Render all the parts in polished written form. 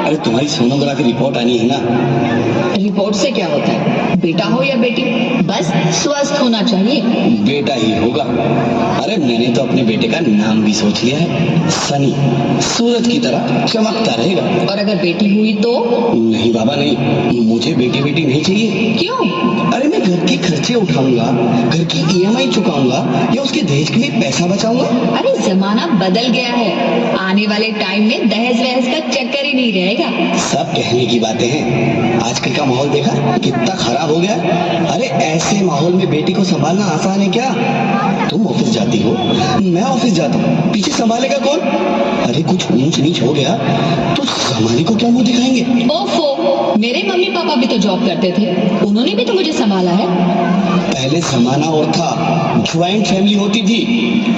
अरे तुम्हारी sonography report आनी है ना। रिपोर्ट से क्या होता है, बेटा हो या बेटी, बस स्वस्थ होना चाहिए। बेटा ही होगा। अरे मैंने तो अपने बेटे का नाम भी सोच लिया है, सनी। सूरज की तरह चमकता रहेगा। और अगर बेटी हुई तो? नहीं बाबा नहीं, मुझे बेटी बेटी नहीं चाहिए। क्यों? अरे मैं घर के खर्चे उठाऊंगा, घर की ईएमआई चुकाऊंगा या उसके दहेज के लिए पैसा बचाऊंगा। अरे जमाना बदल गया है, आने वाले टाइम में दहेज वहेज का चक्कर ही नहीं रहेगा। सब कहने की बातें हैं, आजकल का माहौल देखा कितना खराब हो गया। अरे ऐसे माहौल में बेटी को संभालना आसान है क्या? तुम ऑफिस जाती हो, मैं ऑफिस जाता हूँ, पीछे संभालेगा कौन? अरे कुछ ऊंच नीच हो गया तो सामान्य को क्या मुंह दिखाएंगे? ओफो, मेरे मम्मी पापा भी तो जॉब करते थे, उन्होंने भी तो मुझे संभाला है। पहले जमाना और था, ज्वाइंट फैमिली होती थी।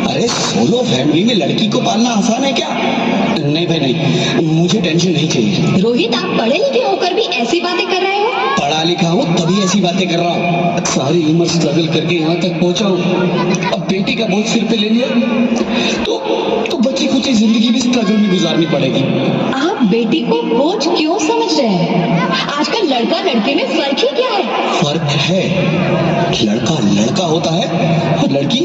अरे सोलो फैमिली में लड़की को पालना आसान है क्या? नहीं भाई नहीं, मुझे टेंशन नहीं चाहिए। रोहित, आप पढ़े लिखे होकर भी ऐसी बातें कर रहे हो? पढ़ा लिखा हूँ तभी ऐसी बातें कर रहा हूँ। सारी उम्र स्ट्रगल करके यहाँ तक पहुँचा हूँ, अब बेटी का बोझ सिर पे ले लिया तो बची खुची जिंदगी भी स्ट्रगल में गुजारनी पड़ेगी। आप बेटी को बोझ क्यों समझ रहे हैं? आजकल लड़का लड़के में फर्क ही क्या है? फर्क है, लड़का लड़का होता है और लड़की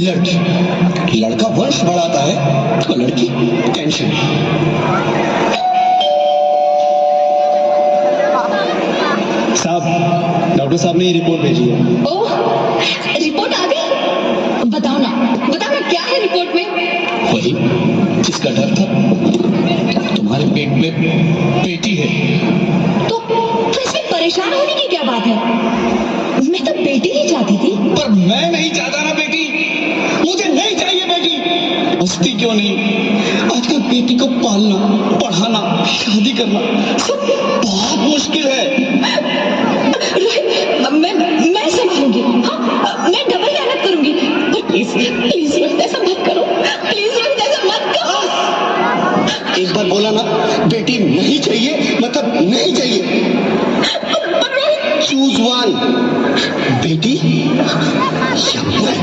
लड़की। लड़का वंश बढ़ाता है तो लड़की टेंशन। साहब, डॉक्टर साहब ने ये रिपोर्ट भेजी है। ओह, रिपोर्ट आ गई? बताओ ना क्या है रिपोर्ट में? वही जिसका डर था, तुम्हारे पेट में बेटी है। तो इसमें परेशान होने की क्या बात है? मैं तो बेटी ही चाहती थी। पर मैं नहीं चाहता ना बेटी, मुझे नहीं चाहिए बेटी। हंसती क्यों नहीं? आजकल बेटी को पालना, पढ़ाना, शादी करना सब बहुत मुश्किल है। मैं संभालूंगी। हाँ, मैं डबल मेहनत करूंगी। पर प्लीज रोहित, ऐसा मत करो। प्लीज रोहित, ऐसा मत करो। एक बार बोला ना, बेटी नहीं चाहिए मतलब नहीं चाहिए। चूज वन, बेटी या मैं।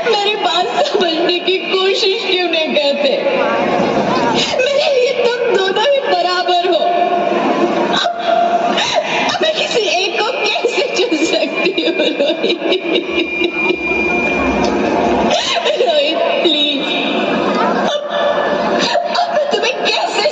मेरी बात समझने की कोशिश क्यों नहीं करते? मेरे लिए तुम दोनों ही बराबर हो। अब मैं किसी एक को कैसे चुन सकती हूँ? रोहित प्लीज, अब मैं तुम्हें कैसे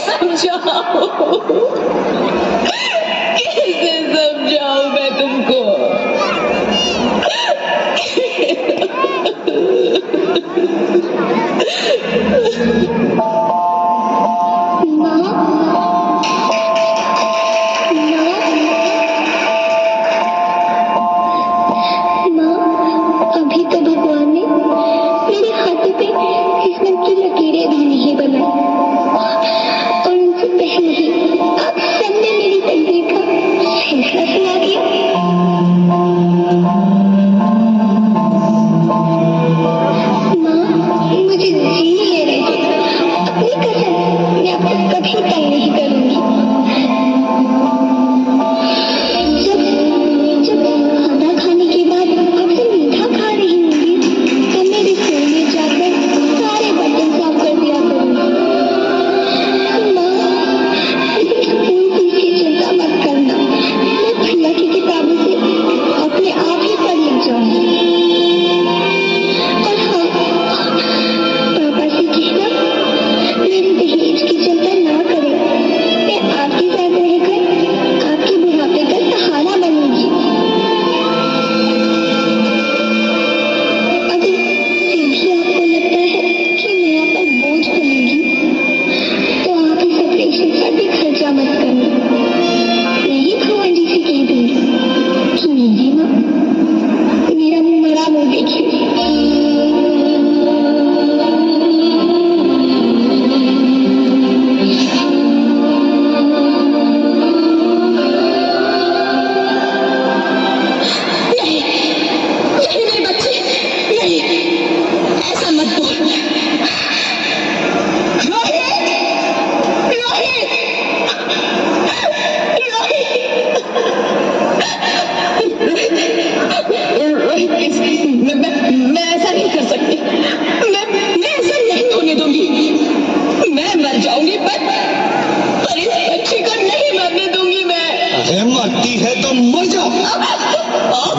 मर जाओ।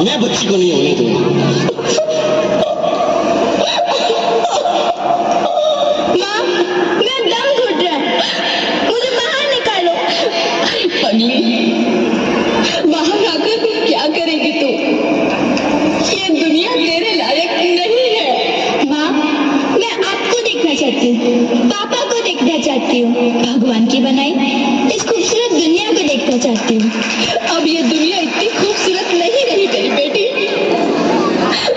मैं बच्ची को नहीं होने दूंगा। माँ, मेरा दम घुट रहा है, मुझे बाहर निकालो। अरे पगली, बाहर आकर क्या करेगी तू? ये दुनिया तेरे लायक नहीं है। माँ, मैं आपको देखना चाहती हूँ, पापा को देखना चाहती हूँ, भगवान की बनाई इस खूबसूरत दुनिया को देखना चाहती हूँ। अब ये दुनिया इतनी खूबसूरत नहीं रही मेरी बेटी।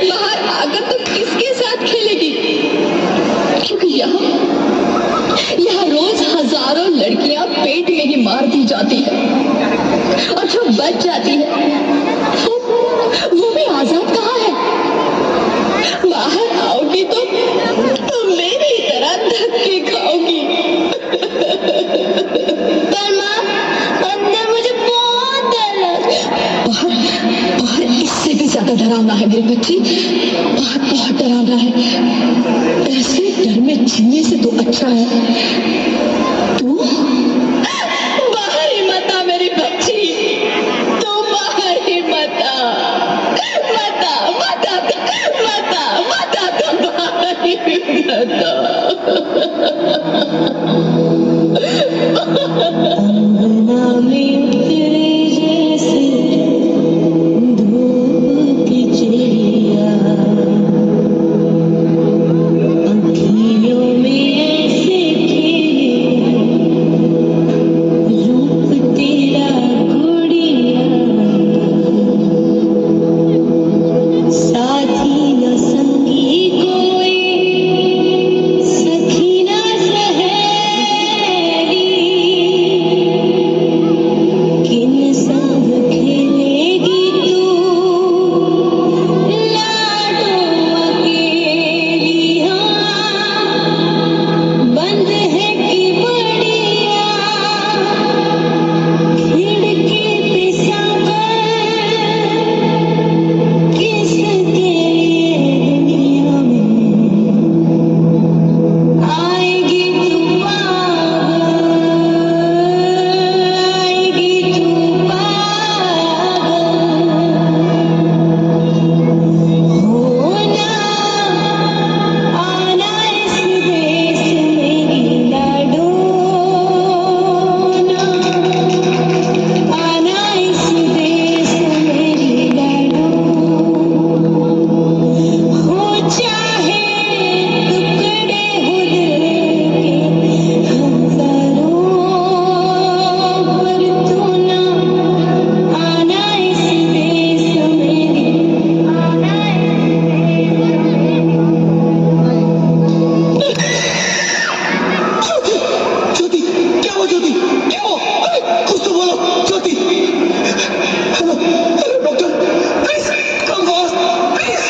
बाहर आकर तू किसके साथ खेलेगी? क्योंकि यहाँ रोज हजारों लड़कियां पेट में ही मार दी जाती है, और जो बच जाती है वो भी आजाद कहाँ है? बाहर आओगी तो मेरी तरह धक्के खाओगी। पर माँ, अंदर मुझे बहुत डर लग रहा है। बाहर इससे भी ज्यादा डरावना है मेरी बच्ची, बहुत डरावना है। ऐसे डर में जीने से तो अच्छा है तू बाहर ही मत आ मेरी बच्ची, तू बाहर ही मत आ, मत आ, मत आ, मत आ, मत आ, तू बाहर ही मत आ। अंगना में उतरे जैसे धूप की चिड़िया, अँखियों में ऐसे खिले रूप तेरा गुड़िया, साथी न संगी कोई, सखी न सहेली, किन संग खेलेगी तू लाडो अकेली। हाँ, बंद है कि बढ़िया खिड़की पे सांबर, किसके लिए दुनिया में आएगी तू पागल, आएगी तू पागल। होना आना इस देश मेरी लाडो ना, आना इस देश मेरी लाडो। हो चाहे टुकड़े हो दिल के हजारों, पर तू ना आना इस देश मेरी, आना ज्योति, क्या हुआ ज्योति, क्या हुआ? अरे कुछ तो बोलो Jyoti. Hello hello doctor, please come fast please.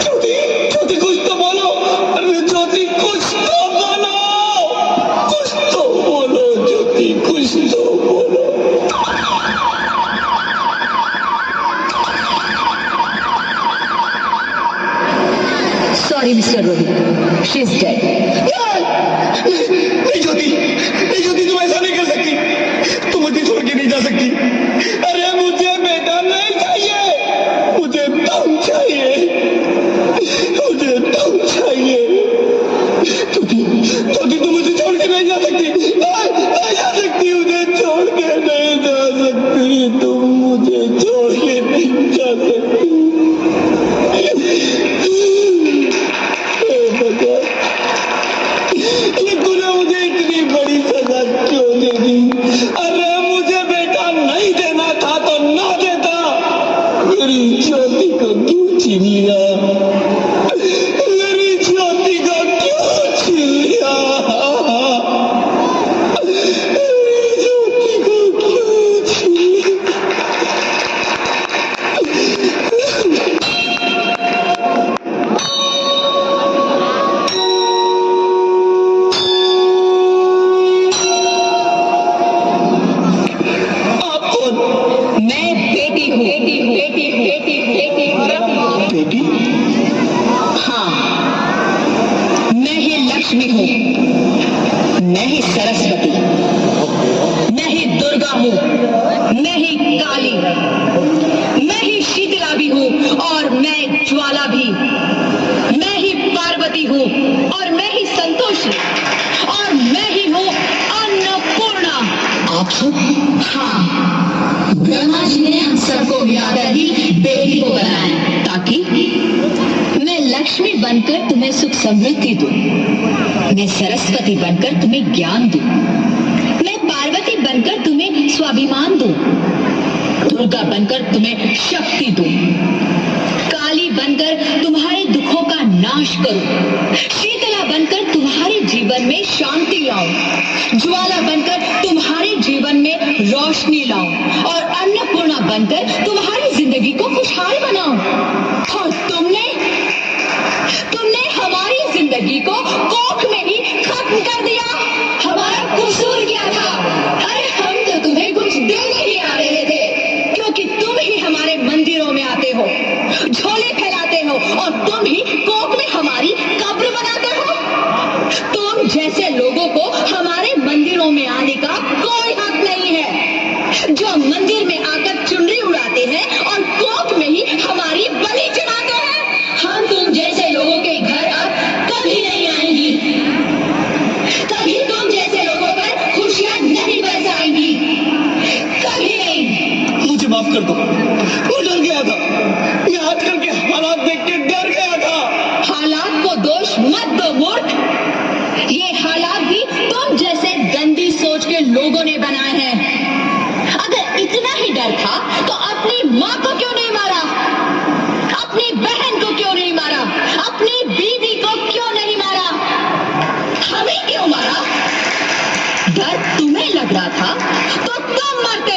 Jyoti, Jyoti कुछ तो बोलो। अरे ज्योति कुछ तो बोलो, कुछ तो बोलो ज्योति, कुछ तो बोलो। Sorry, Mr. Rohit, she is dead. नहीं ज्योति, नहीं ज्योति, तुम ऐसा नहीं कर सकती, तुम मुझे छोड़ के नहीं जा सकती। अरे मुझे बेटा नहीं चाहिए, मुझे तुम चाहिए, मुझे तुम चाहिए। ज्योति, ज्योति तुम मुझे छोड़ के नहीं जा सकती, नहीं जा सकती, मुझे छोड़ के नहीं जा सकती, तुम मुझे छोड़ के नहीं जा सकती। हे भगवान, ये तूने मुझे इतनी बड़ी सजा क्यों दे दी? अरे मुझे बेटा नहीं देना था तो ना देता, मेरी ज्योति को क्यों छीन लिया, मेरी ज्योति को क्यों छीन लिया, मेरी ज्योति को क्यों छीन लिया? बनकर तुम्हें सुख समृद्धि दूं। मैं सरस्वती बनकर तुम्हें ज्ञान दूं। मैं पार्वती बनकर तुम्हें स्वाभिमान दूं। दुर्गा बनकर तुम्हें शक्ति दूं। काली बनकर तुम्हारे दुखों का नाश करूं। शीतला बनकर तुम्हारे जीवन में शांति लाऊं। ज्वाला बनकर तुम्हारे जीवन में रोशनी लाऊं और अन्नपूर्णा बनकर तुम्हारी जिंदगी को खुशहाल बनाऊं। और तुमने हमारी जिंदगी को कोख में ही खत्म कर दिया। हमारा कसूर क्या था? अरे हम तो तुम्हें कुछ देने ही आ रहे थे, क्योंकि तुम ही हमारे मंदिरों में आते हो, झोले फैलाते हो और तुम ही कोख में हमारी कब्र बनाते हो। तुम जैसे लोगों को हमारे मंदिरों में आने का कोई हक नहीं है, जो मंदिर में आकर चुनरी उड़ाते हैं और कोख में ही हमारी बलि चढ़ाते हैं। हम तुम जैसे लोगों के घर अब कभी नहीं आएंगी। कभी तुम जैसे लोगों पर खुशियां नहीं बरसाएंगी, कभी नहीं। मुझे माफ कर दो, मैं डर गया था। मैं आजकल के हालात देख के डर गया था। हालात को दोष मत दो मूर्ख। ये हालात भी तुम जैसे गंदी सोच के लोगों ने बनाए हैं। अगर इतना ही डर था तो अपनी माँ को क्यों नहीं मारा? अपनी बहन को क्यों नहीं मारा? अपनी बीवी को क्यों नहीं मारा? हमें क्यों मारा? डर तुम्हें लग रहा था तो तुम मरते,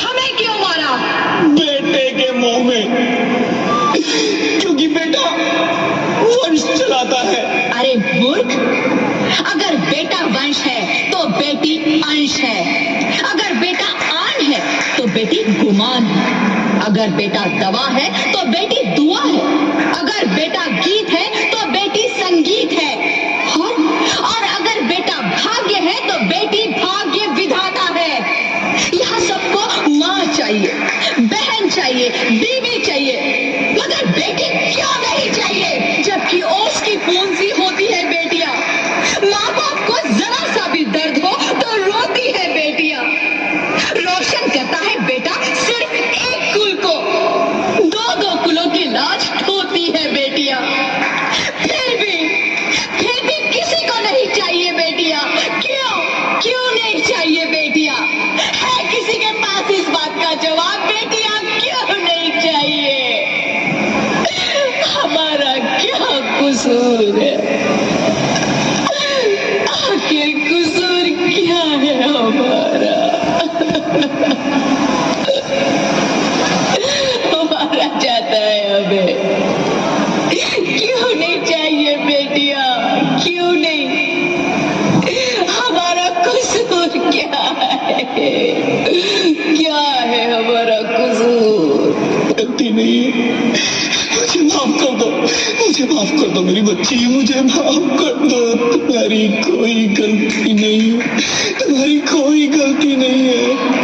हमें क्यों मारा? बेटे के मोह में, क्योंकि बेटा वंश चलाता है। अरे मूर्ख, अगर बेटा वंश है तो बेटी अंश है। अगर बेटा आन है तो बेटी गुमान है। अगर बेटा दवा है तो बेटी दुआ है। अगर बेटा गीत है तो बेटी संगीत है। और अगर बेटा भाग्य है तो बेटी भाग्य विधाता है। यहाँ सबको माँ चाहिए, बहन चाहिए, बीवी चाहिए, मगर बेटी क्यों नहीं चाहिए? जबकि ओस की पूंजी होती है बेटियां। माँ बाप को जरा सा भी दर्द हो तो रोती है बेटियां। रोशन करता है बेटा सिर्फ एक कुल को, दो कुलों की लाज ढोती है बेटियां। फिर भी किसी को नहीं चाहिए बेटियां। क्यों नहीं चाहिए बेटियां? है किसी के पास इस बात का जवाब? बेटियां क्यों नहीं चाहिए? हमारा क्या कसूर है? आखिर कसूर क्या है हमारा? हमारा जाता है हमें। क्यों नहीं चाहिए बेटियां? क्यों नहीं? हमारा कसूर क्या है? क्या है हमारा कसूर? गलती नहीं है, मुझे माफ कर दो। मुझे माफ कर दो मेरी बच्ची, मुझे माफ कर दो। तुम्हारी कोई गलती नहीं है, तुम्हारी कोई गलती नहीं है।